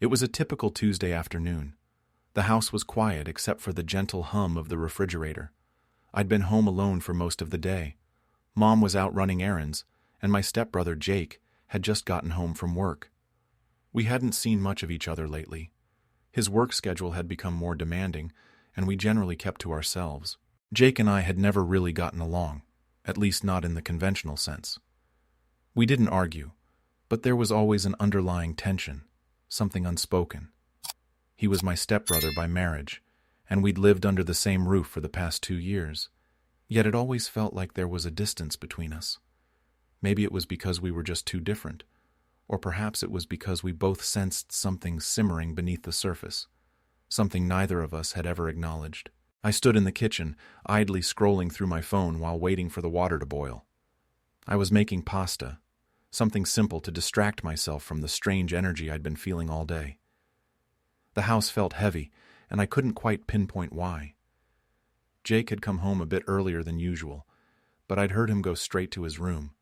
It was a typical Tuesday afternoon. The house was quiet except for the gentle hum of the refrigerator. I'd been home alone for most of the day. Mom was out running errands, and my stepbrother Jake had just gotten home from work. We hadn't seen much of each other lately. His work schedule had become more demanding, and we generally kept to ourselves. Jake and I had never really gotten along, at least not in the conventional sense. We didn't argue, but there was always an underlying tension, something unspoken. He was my stepbrother by marriage, and we'd lived under the same roof for the past 2 years. Yet it always felt like there was a distance between us. Maybe it was because we were just too different, or perhaps it was because we both sensed something simmering beneath the surface, something neither of us had ever acknowledged. I stood in the kitchen, idly scrolling through my phone while waiting for the water to boil. I was making pasta, something simple to distract myself from the strange energy I'd been feeling all day. The house felt heavy, and I couldn't quite pinpoint why. Jake had come home a bit earlier than usual, but I'd heard him go straight to his room.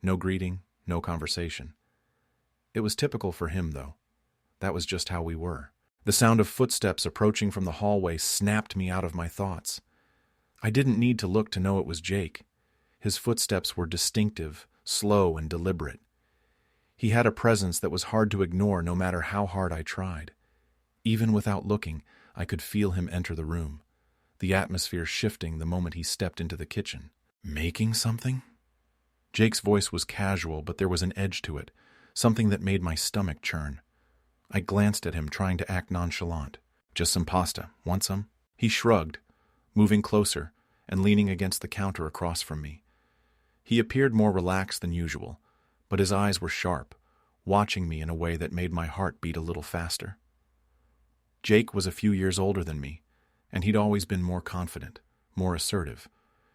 No greeting, no conversation. It was typical for him, though. That was just how we were. The sound of footsteps approaching from the hallway snapped me out of my thoughts. I didn't need to look to know it was Jake. His footsteps were distinctive, slow, and deliberate. He had a presence that was hard to ignore no matter how hard I tried. Even without looking, I could feel him enter the room, the atmosphere shifting the moment he stepped into the kitchen. Making something? Jake's voice was casual, but there was an edge to it, something that made my stomach churn. I glanced at him, trying to act nonchalant. Just some pasta. Want some? He shrugged, moving closer and leaning against the counter across from me. He appeared more relaxed than usual, but his eyes were sharp, watching me in a way that made my heart beat a little faster. Jake was a few years older than me, and he'd always been more confident, more assertive.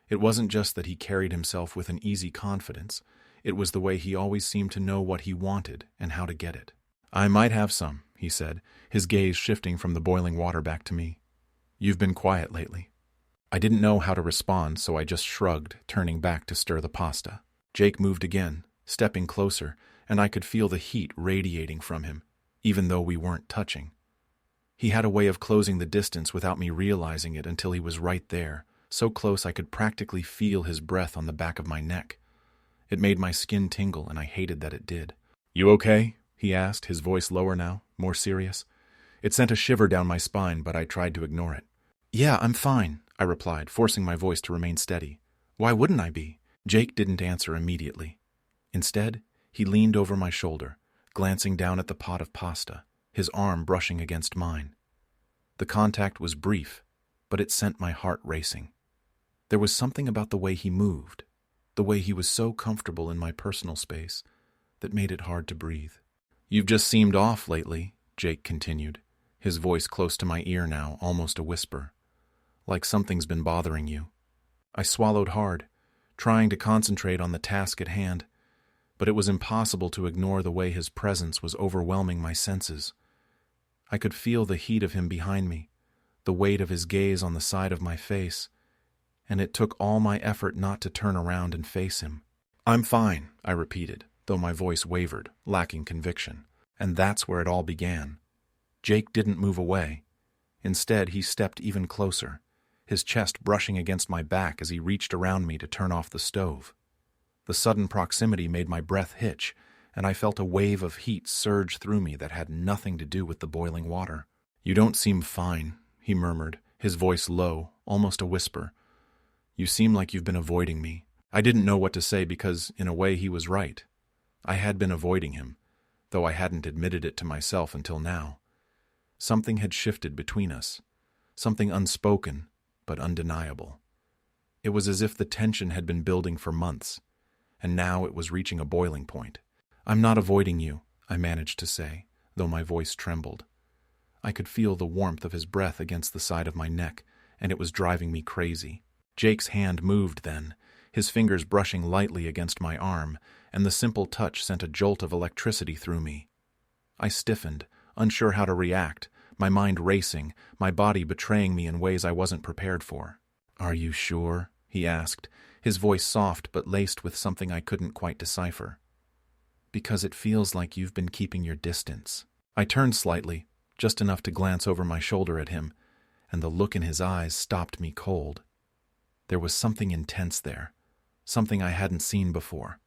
It wasn't just that he carried himself with an easy confidence, it was the way he always seemed to know what he wanted and how to get it. "I might have some," he said, his gaze shifting from the boiling water back to me. "You've been quiet lately." I didn't know how to respond, so I just shrugged, turning back to stir the pasta. Jake moved again, stepping closer, and I could feel the heat radiating from him, even though we weren't touching. He had a way of closing the distance without me realizing it until he was right there, so close I could practically feel his breath on the back of my neck. It made my skin tingle, and I hated that it did. "You okay?" he asked, his voice lower now, more serious. It sent a shiver down my spine, but I tried to ignore it. "Yeah, I'm fine," I replied, forcing my voice to remain steady. "Why wouldn't I be?" Jake didn't answer immediately. Instead, he leaned over my shoulder, glancing down at the pot of pasta, his arm brushing against mine. The contact was brief, but it sent my heart racing. There was something about the way he moved, the way he was so comfortable in my personal space, that made it hard to breathe. "You've just seemed off lately," Jake continued, his voice close to my ear now, almost a whisper. "Like something's been bothering you." I swallowed hard, trying to concentrate on the task at hand, but it was impossible to ignore the way his presence was overwhelming my senses. I could feel the heat of him behind me, the weight of his gaze on the side of my face, and it took all my effort not to turn around and face him. "I'm fine," I repeated, though my voice wavered, lacking conviction. And that's where it all began. Jake didn't move away. Instead, he stepped even closer, his chest brushing against my back as he reached around me to turn off the stove. The sudden proximity made my breath hitch, and I felt a wave of heat surge through me that had nothing to do with the boiling water. "You don't seem fine," he murmured, his voice low, almost a whisper. "You seem like you've been avoiding me." I didn't know what to say because, in a way, he was right. I had been avoiding him, though I hadn't admitted it to myself until now. Something had shifted between us, something unspoken but undeniable. It was as if the tension had been building for months, and now it was reaching a boiling point. "I'm not avoiding you," I managed to say, though my voice trembled. I could feel the warmth of his breath against the side of my neck, and it was driving me crazy. Jake's hand moved then, his fingers brushing lightly against my arm, and the simple touch sent a jolt of electricity through me. I stiffened, unsure how to react, my mind racing, my body betraying me in ways I wasn't prepared for. "Are you sure?" he asked, his voice soft but laced with something I couldn't quite decipher. "Because it feels like you've been keeping your distance." I turned slightly, just enough to glance over my shoulder at him, and the look in his eyes stopped me cold. There was something intense there, something I hadn't seen before.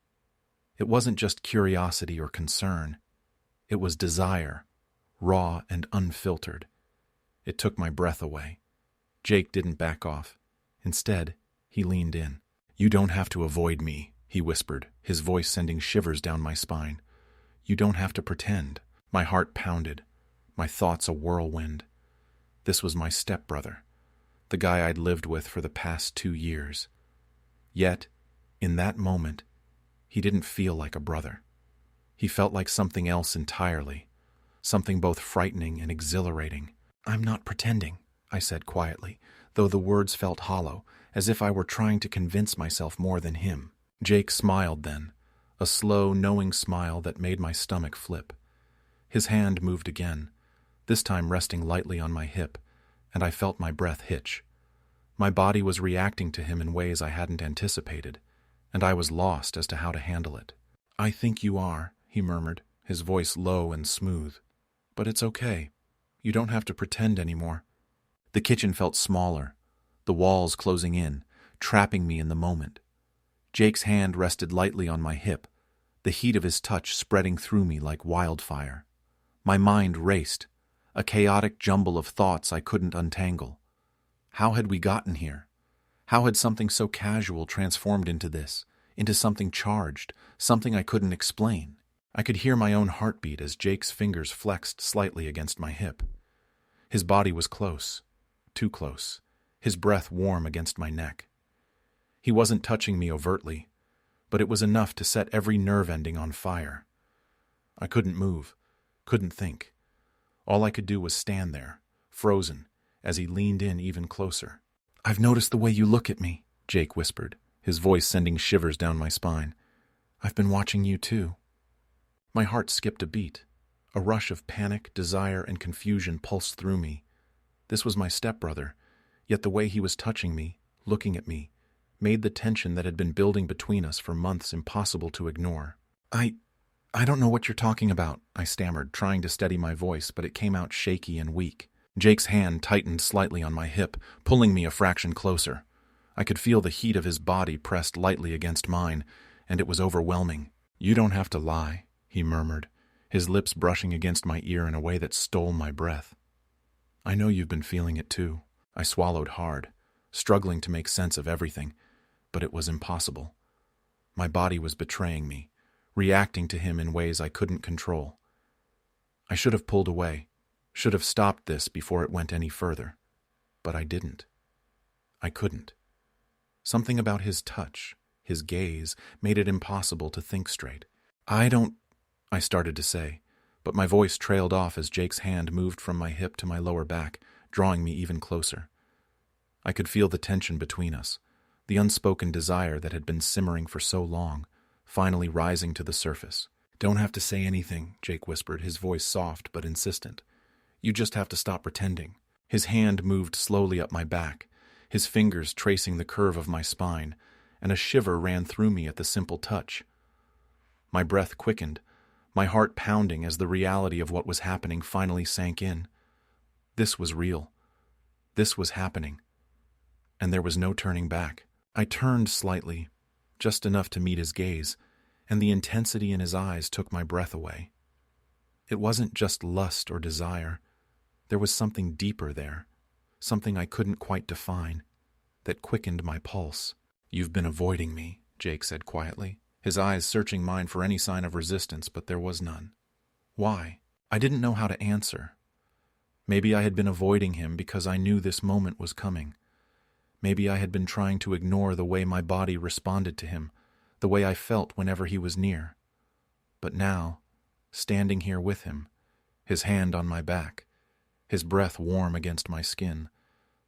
It wasn't just curiosity or concern. It was desire, raw and unfiltered. It took my breath away. Jake didn't back off. Instead, he leaned in. "You don't have to avoid me," he whispered, his voice sending shivers down my spine. "You don't have to pretend." My heart pounded, my thoughts a whirlwind. This was my stepbrother, the guy I'd lived with for the past 2 years. Yet, in that moment, he didn't feel like a brother. He felt like something else entirely, something both frightening and exhilarating. "I'm not pretending," I said quietly, though the words felt hollow, as if I were trying to convince myself more than him. Jake smiled then, a slow, knowing smile that made my stomach flip. His hand moved again, this time resting lightly on my hip, and I felt my breath hitch. My body was reacting to him in ways I hadn't anticipated, and I was lost as to how to handle it. "I think you are," he murmured, his voice low and smooth. "But it's okay. You don't have to pretend anymore." The kitchen felt smaller, the walls closing in, trapping me in the moment. Jake's hand rested lightly on my hip, the heat of his touch spreading through me like wildfire. My mind raced, a chaotic jumble of thoughts I couldn't untangle. How had we gotten here? How had something so casual transformed into this, into something charged, something I couldn't explain? I could hear my own heartbeat as Jake's fingers flexed slightly against my hip. His body was close, too close, his breath warm against my neck. He wasn't touching me overtly, but it was enough to set every nerve ending on fire. I couldn't move, couldn't think. All I could do was stand there, frozen, as he leaned in even closer. "I've noticed the way you look at me," Jake whispered, his voice sending shivers down my spine. "I've been watching you too." My heart skipped a beat. A rush of panic, desire, and confusion pulsed through me. This was my stepbrother, yet the way he was touching me, looking at me, made the tension that had been building between us for months impossible to ignore. I don't know what you're talking about," I stammered, trying to steady my voice, but it came out shaky and weak. Jake's hand tightened slightly on my hip, pulling me a fraction closer. I could feel the heat of his body pressed lightly against mine, and it was overwhelming. "You don't have to lie," he murmured, his lips brushing against my ear in a way that stole my breath. "I know you've been feeling it too." I swallowed hard, struggling to make sense of everything, but it was impossible. My body was betraying me, reacting to him in ways I couldn't control. I should have pulled away, should have stopped this before it went any further, but I didn't. I couldn't. Something about his touch, his gaze, made it impossible to think straight. I started to say, but my voice trailed off as Jake's hand moved from my hip to my lower back, drawing me even closer. I could feel the tension between us, the unspoken desire that had been simmering for so long, finally rising to the surface. "Don't have to say anything," Jake whispered, his voice soft but insistent. "You just have to stop pretending." His hand moved slowly up my back, his fingers tracing the curve of my spine, and a shiver ran through me at the simple touch. My breath quickened, my heart pounding as the reality of what was happening finally sank in. This was real. This was happening. And there was no turning back. I turned slightly, just enough to meet his gaze, and the intensity in his eyes took my breath away. It wasn't just lust or desire. There was something deeper there, something I couldn't quite define, that quickened my pulse. "You've been avoiding me," Jake said quietly, his eyes searching mine for any sign of resistance, but there was none. Why? I didn't know how to answer. Maybe I had been avoiding him because I knew this moment was coming. Maybe I had been trying to ignore the way my body responded to him, the way I felt whenever he was near. But now, standing here with him, his hand on my back, his breath warm against my skin,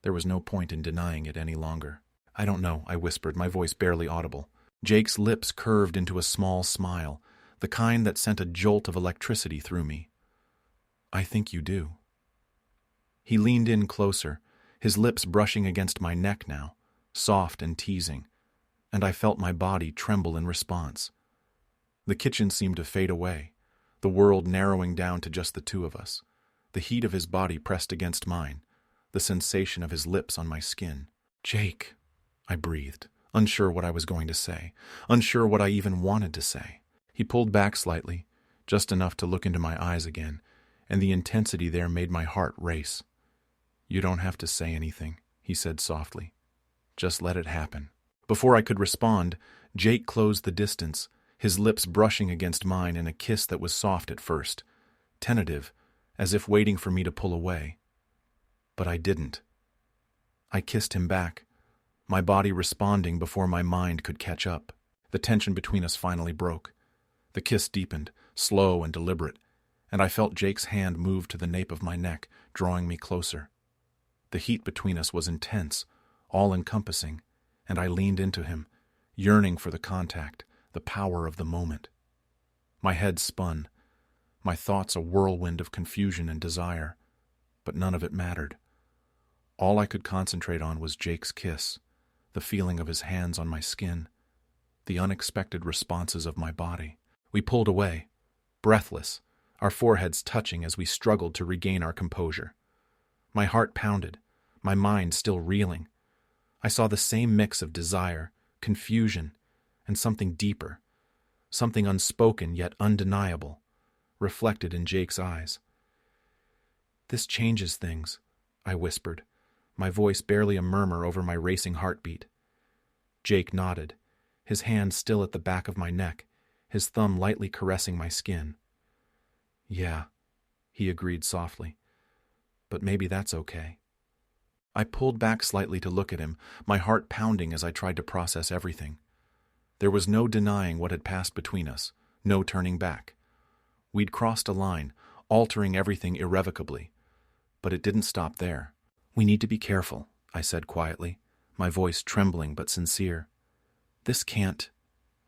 there was no point in denying it any longer. "I don't know," I whispered, my voice barely audible. Jake's lips curved into a small smile, the kind that sent a jolt of electricity through me. "I think you do." He leaned in closer, his lips brushing against my neck now, soft and teasing, and I felt my body tremble in response. The kitchen seemed to fade away, the world narrowing down to just the two of us. The heat of his body pressed against mine, the sensation of his lips on my skin. "Jake," I breathed, unsure what I was going to say, unsure what I even wanted to say. He pulled back slightly, just enough to look into my eyes again, and the intensity there made my heart race. "You don't have to say anything," he said softly. "Just let it happen." Before I could respond, Jake closed the distance, his lips brushing against mine in a kiss that was soft at first, tentative, as if waiting for me to pull away. But I didn't. I kissed him back, my body responding before my mind could catch up. The tension between us finally broke. The kiss deepened, slow and deliberate, and I felt Jake's hand move to the nape of my neck, drawing me closer. The heat between us was intense, all-encompassing, and I leaned into him, yearning for the contact, the power of the moment. My head spun, my thoughts a whirlwind of confusion and desire, but none of it mattered. All I could concentrate on was Jake's kiss, the feeling of his hands on my skin, the unexpected responses of my body. We pulled away, breathless, our foreheads touching as we struggled to regain our composure. My heart pounded, my mind still reeling. I saw the same mix of desire, confusion, and something deeper, something unspoken yet undeniable, reflected in Jake's eyes. "This changes things," I whispered, my voice barely a murmur over my racing heartbeat. Jake nodded, his hand still at the back of my neck, his thumb lightly caressing my skin. "Yeah," he agreed softly, "but maybe that's okay." I pulled back slightly to look at him, my heart pounding as I tried to process everything. There was no denying what had passed between us, no turning back. We'd crossed a line, altering everything irrevocably. But it didn't stop there. "We need to be careful," I said quietly, my voice trembling but sincere.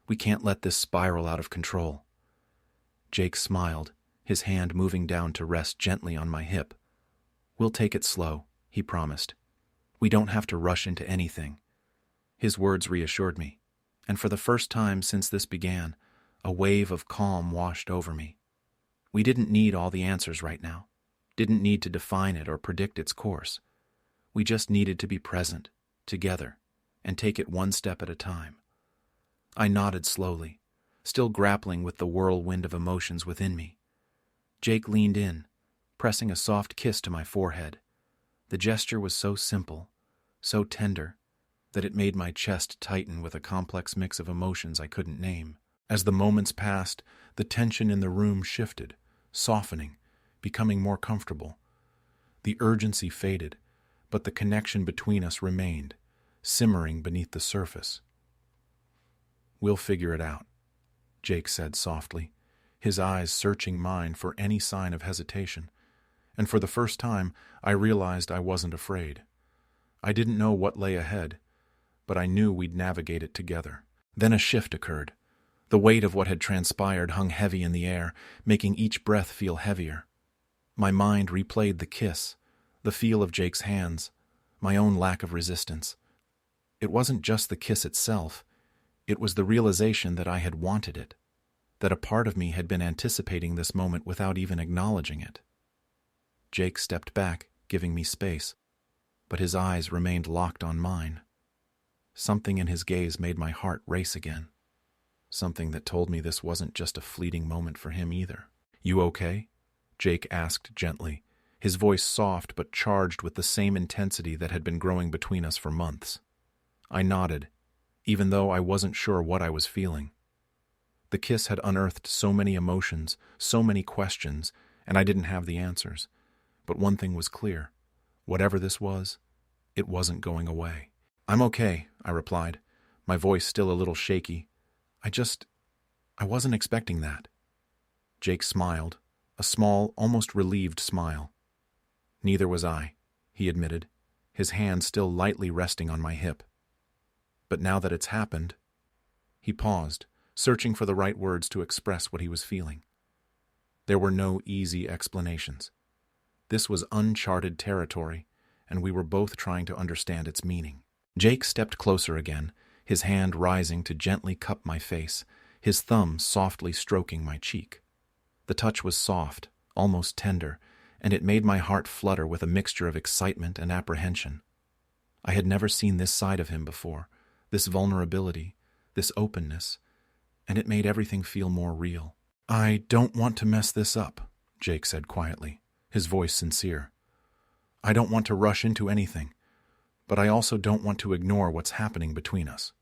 We can't let this spiral out of control." Jake smiled, his hand moving down to rest gently on my hip. "We'll take it slow," he promised. "We don't have to rush into anything." His words reassured me, and for the first time since this began, a wave of calm washed over me. We didn't need all the answers right now, didn't need to define it or predict its course. We just needed to be present, together, and take it one step at a time. I nodded slowly, still grappling with the whirlwind of emotions within me. Jake leaned in, pressing a soft kiss to my forehead. The gesture was so simple, so tender, that it made my chest tighten with a complex mix of emotions I couldn't name. As the moments passed, the tension in the room shifted, softening, becoming more comfortable. The urgency faded, but the connection between us remained, simmering beneath the surface. "We'll figure it out," Jake said softly, his eyes searching mine for any sign of hesitation. And for the first time, I realized I wasn't afraid. I didn't know what lay ahead, but I knew we'd navigate it together. Then a shift occurred. The weight of what had transpired hung heavy in the air, making each breath feel heavier. My mind replayed the kiss, the feel of Jake's hands, my own lack of resistance. It wasn't just the kiss itself. It was the realization that I had wanted it, that a part of me had been anticipating this moment without even acknowledging it. Jake stepped back, giving me space, but his eyes remained locked on mine. Something in his gaze made my heart race again. Something that told me this wasn't just a fleeting moment for him either. "You okay?" Jake asked gently, his voice soft but charged with the same intensity that had been growing between us for months. I nodded, even though I wasn't sure what I was feeling. The kiss had unearthed so many emotions, so many questions, and I didn't have the answers. But one thing was clear. Whatever this was, it wasn't going away. "I'm okay," I replied, my voice still a little shaky. I wasn't expecting that." Jake smiled, a small, almost relieved smile. "Neither was I," he admitted, his hand still lightly resting on my hip. "But now that it's happened..." He paused, searching for the right words to express what he was feeling. There were no easy explanations. This was uncharted territory, and we were both trying to understand its meaning. Jake stepped closer again, his hand rising to gently cup my face, his thumb softly stroking my cheek. The The touch was soft, almost tender, and it made my heart flutter with a mixture of excitement and apprehension. I had never seen this side of him before, this vulnerability, this openness, and it made everything feel more real. "I don't want to mess this up," Jake said quietly, his voice sincere. "I don't want to rush into anything, but I also don't want to ignore what's happening between us."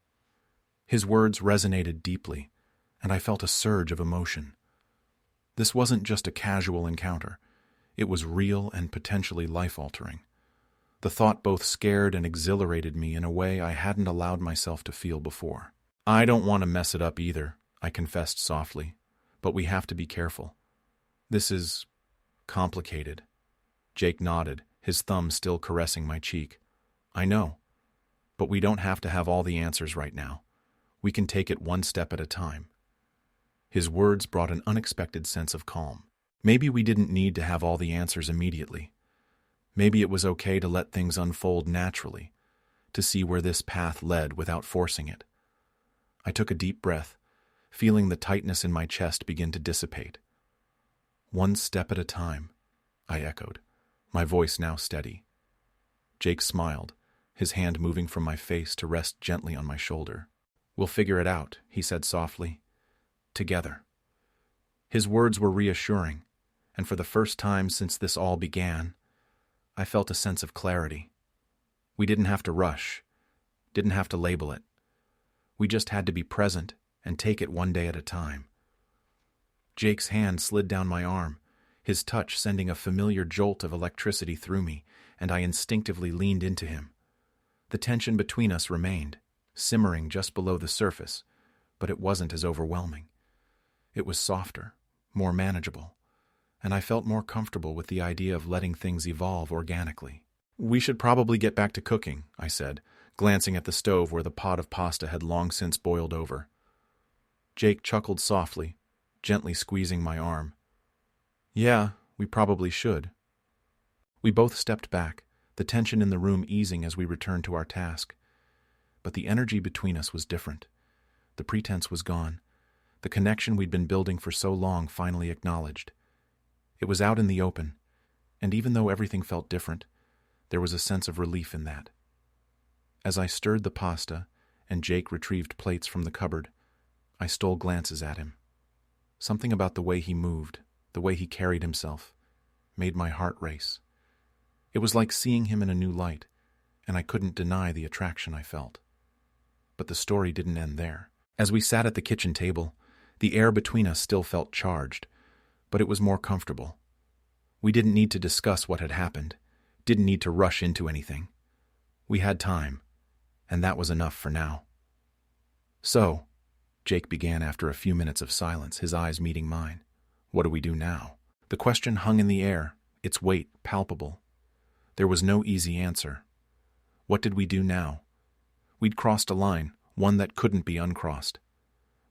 His words resonated deeply, and I felt a surge of emotion. This wasn't just a casual encounter. It was real and potentially life-altering. The thought both scared and exhilarated me in a way I hadn't allowed myself to feel before. "I don't want to mess it up either," I confessed softly, "but we have to be careful. This is complicated." Jake nodded, his thumb still caressing my cheek. "I know, but we don't have to have all the answers right now. We can take it one step at a time." His words brought an unexpected sense of calm. Maybe we didn't need to have all the answers immediately. Maybe it was okay to let things unfold naturally, to see where this path led without forcing it. I took a deep breath, feeling the tightness in my chest begin to dissipate. "One step at a time," I echoed, my voice now steady. Jake smiled, his hand moving from my face to rest gently on my shoulder. "We'll figure it out," he said softly. "Together." His words were reassuring, and for the first time since this all began, I felt a sense of clarity. We didn't have to rush, didn't have to label it. We just had to be present and take it one day at a time. Jake's hand slid down my arm, his touch sending a familiar jolt of electricity through me, and I instinctively leaned into him. The tension between us remained, simmering just below the surface, but it wasn't as overwhelming. It was softer, more manageable, and I felt more comfortable with the idea of letting things evolve organically. "We should probably get back to cooking," I said, glancing at the stove where the pot of pasta had long since boiled over. Jake chuckled softly, gently squeezing my arm. "Yeah, we probably should." We both stepped back, the tension in the room easing as we returned to our task. But the energy between us was different. The pretense was gone. The connection we'd been building for so long finally acknowledged. It was out in the open, and even though everything felt different, there was a sense of relief in that. As I stirred the pasta and Jake retrieved plates from the cupboard, I stole glances at him. Something about the way he moved, the way he carried himself, made my heart race. It was like seeing him in a new light, and I couldn't deny the attraction I felt. But the story didn't end there. As we sat at the kitchen table, the air between us still felt charged, but it was more comfortable. We didn't need to discuss what had happened, didn't need to rush into anything. We had time, and that was enough for now. "So," Jake began after a few minutes of silence, his eyes meeting mine, "what do we do now?" The question hung in the air, its weight palpable. There was no easy answer. What did we do now? We'd crossed a line, one that couldn't be uncrossed.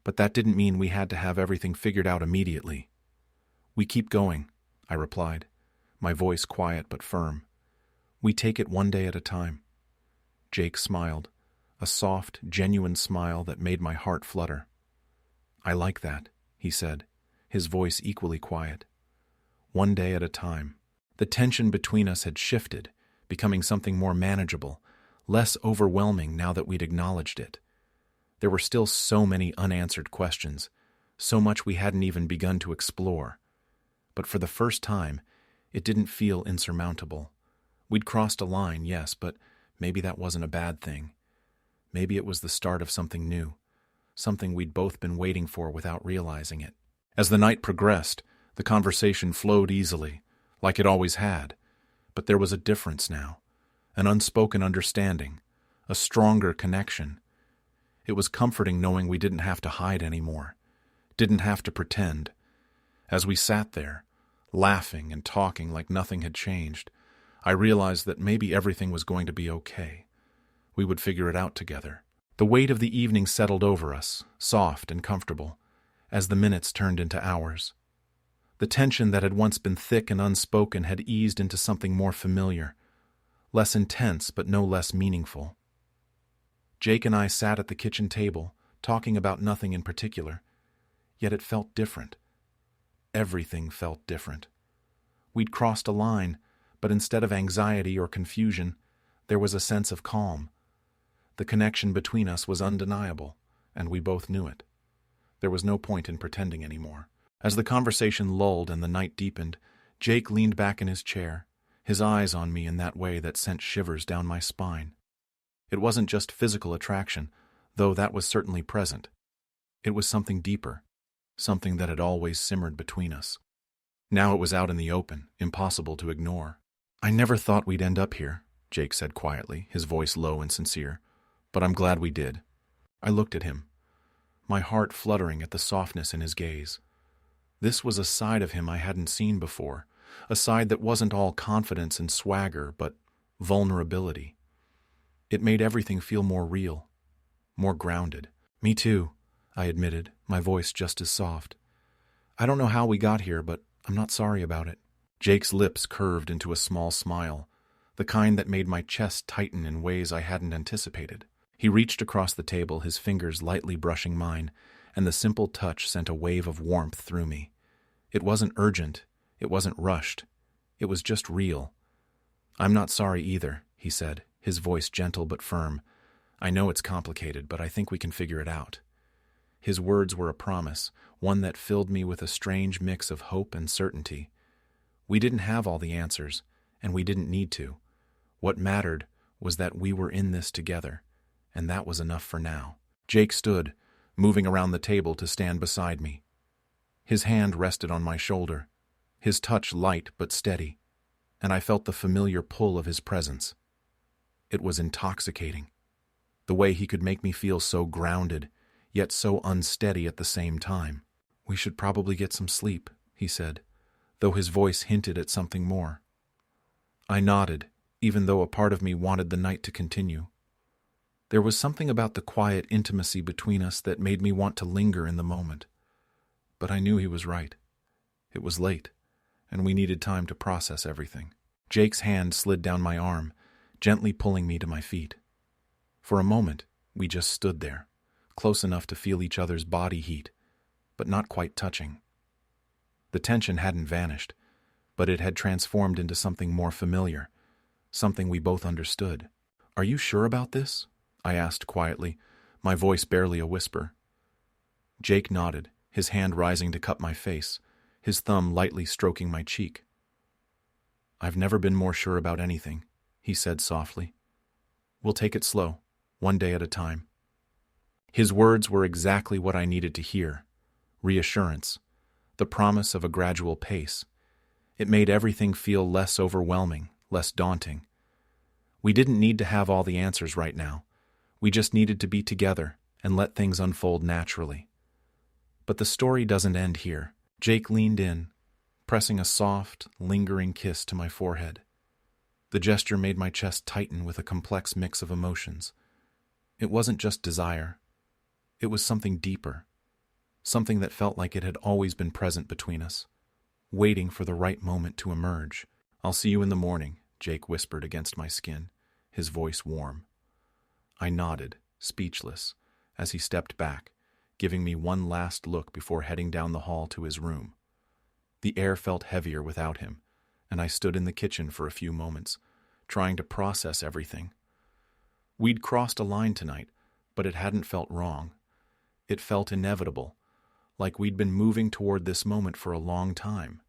But that didn't mean we had to have everything figured out immediately. "We keep going," I replied, my voice quiet but firm. "We take it one day at a time." Jake smiled, a soft, genuine smile that made my heart flutter. "I like that," he said, his voice equally quiet. One day at a time. The tension between us had shifted, becoming something more manageable, less overwhelming now that we'd acknowledged it. There were still so many unanswered questions, so much we hadn't even begun to explore. But for the first time, it didn't feel insurmountable. We'd crossed a line, yes, but maybe that wasn't a bad thing. Maybe it was the start of something new, something we'd both been waiting for without realizing it. As the night progressed, the conversation flowed easily, like it always had. But there was a difference now, an unspoken understanding, a stronger connection. It was comforting knowing we didn't have to hide anymore, didn't have to pretend. As we sat there, laughing and talking like nothing had changed, I realized that maybe everything was going to be okay. We would figure it out together. The weight of the evening settled over us, soft and comfortable, as the minutes turned into hours. The tension that had once been thick and unspoken had eased into something more familiar, less intense but no less meaningful. Jake and I sat at the kitchen table, talking about nothing in particular, yet it felt different. Everything felt different. We'd crossed a line, but instead of anxiety or confusion, there was a sense of calm. The connection between us was undeniable, and we both knew it. There was no point in pretending anymore. As the conversation lulled and the night deepened, Jake leaned back in his chair, his eyes on me in that way that sent shivers down my spine. It wasn't just physical attraction, though that was certainly present. It was something deeper, something that had always simmered between us. Now it was out in the open, impossible to ignore. "I never thought we'd end up here," Jake said quietly, his voice low and sincere. "But I'm glad we did." I looked at him, my heart fluttering at the softness in his gaze. This was a side of him I hadn't seen before, a side that wasn't all confidence and swagger, but vulnerability. It made everything feel more real, more grounded. "Me too," I admitted, my voice just as soft. "I don't know how we got here, but I'm not sorry about it." Jake's lips curved into a small smile, the kind that made my chest tighten in ways I hadn't anticipated. He reached across the table, his fingers lightly brushing mine, and the simple touch sent a wave of warmth through me. It wasn't urgent, it wasn't rushed, it was just real. "I'm not sorry either," he said, his voice gentle but firm. "I know it's complicated, but I think we can figure it out." His words were a promise, one that filled me with a strange mix of hope and certainty. We didn't have all the answers, and we didn't need to. What mattered was that we were in this together, and that was enough for now. Jake stood, moving around the table to stand beside me. His hand rested on my shoulder, his touch light but steady, and I felt the familiar pull of his presence. It was intoxicating, the way he could make me feel so grounded, yet so unsteady at the same time. "We should probably get some sleep," he said, though his voice hinted at something more. I nodded, even though a part of me wanted the night to continue. There was something about the quiet intimacy between us that made me want to linger in the moment. But I knew he was right. It was late, and we needed time to process everything. Jake's hand slid down my arm, gently pulling me to my feet. For a moment, we just stood there, close enough to feel each other's body heat, but not quite touching. The tension hadn't vanished, but it had transformed into something more familiar, something we both understood. "Are you sure about this?" I asked quietly, my voice barely a whisper. Jake nodded, his hand rising to cup my face, his thumb lightly stroking my cheek. "I've never been more sure about anything," he said softly. "We'll take it slow, one day at a time." His words were exactly what I needed to hear. Reassurance, the promise of a gradual pace. It made everything feel less overwhelming, less daunting. We didn't need to have all the answers right now. We just needed to be together and let things unfold naturally. But the story doesn't end here. Jake leaned in, pressing a soft, lingering kiss to my forehead. The gesture made my chest tighten with a complex mix of emotions. It wasn't just desire. It was something deeper, something that felt like it had always been present between us, waiting for the right moment to emerge. "I'll see you in the morning," Jake whispered against my skin, his voice warm. I nodded, speechless, as he stepped back, giving me one last look before heading down the hall to his room. The air felt heavier without him, and I stood in the kitchen for a few moments, trying to process everything. We'd crossed a line tonight, but it hadn't felt wrong. It felt inevitable, like we'd been moving toward this moment for a long time.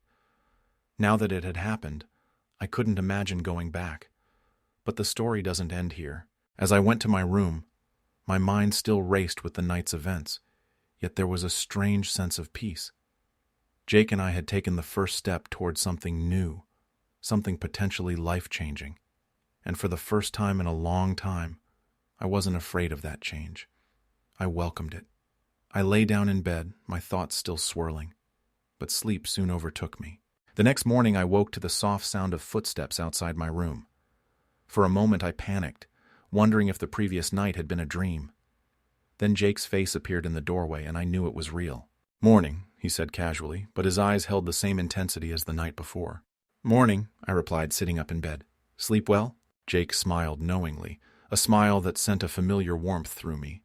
Now that it had happened, I couldn't imagine going back. But the story doesn't end here. As I went to my room, my mind still raced with the night's events, yet there was a strange sense of peace. Jake and I had taken the first step towards something new, something potentially life-changing, and for the first time in a long time, I wasn't afraid of that change. I welcomed it. I lay down in bed, my thoughts still swirling, but sleep soon overtook me. The next morning I woke to the soft sound of footsteps outside my room. For a moment I panicked, wondering if the previous night had been a dream. Then Jake's face appeared in the doorway and I knew it was real. "Morning," he said casually, but his eyes held the same intensity as the night before. "Morning," I replied, sitting up in bed. "Sleep well?" Jake smiled knowingly, a smile that sent a familiar warmth through me.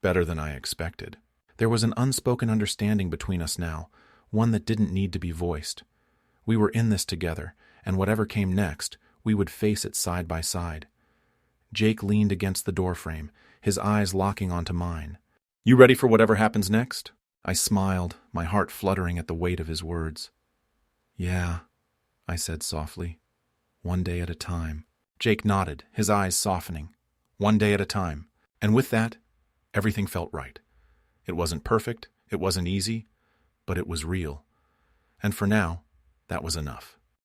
Better than I expected. There was an unspoken understanding between us now, one that didn't need to be voiced. We were in this together, and whatever came next, we would face it side by side. Jake leaned against the doorframe, his eyes locking onto mine. "You ready for whatever happens next?" I smiled, my heart fluttering at the weight of his words. "Yeah," I said softly. "One day at a time." Jake nodded, his eyes softening. One day at a time. And with that, everything felt right. It wasn't perfect, it wasn't easy, but it was real. And for now, that was enough.